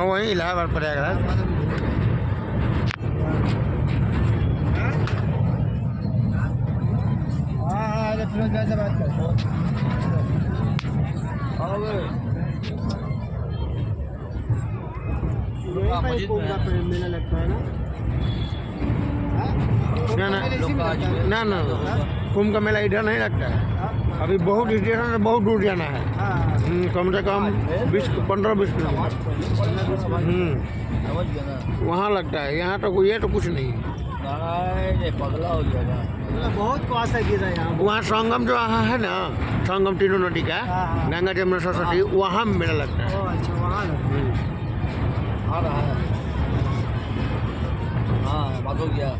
हाँ वही इलाहाबाद प्रयागराज। फिरोज से बात कर। मेला लगता है ना ना कुंभ का मेला इधर नहीं लगता है। अभी बहुत स्टेशन से बहुत दूर जाना है। कम से कम 15-20 किलोमीटर वहाँ लगता है। यहाँ तो ये तो कुछ नहीं। पगला हो जाएगा। बहुत क्वास है गिरा यहाँ। वहाँ संगम जो है ना, संगम तीनों नदी का, गंगा जमुना सरस्वती, वहाँ मेला लगता है। अच्छा वहाँ आ रहा है। हाँ बात हो गया।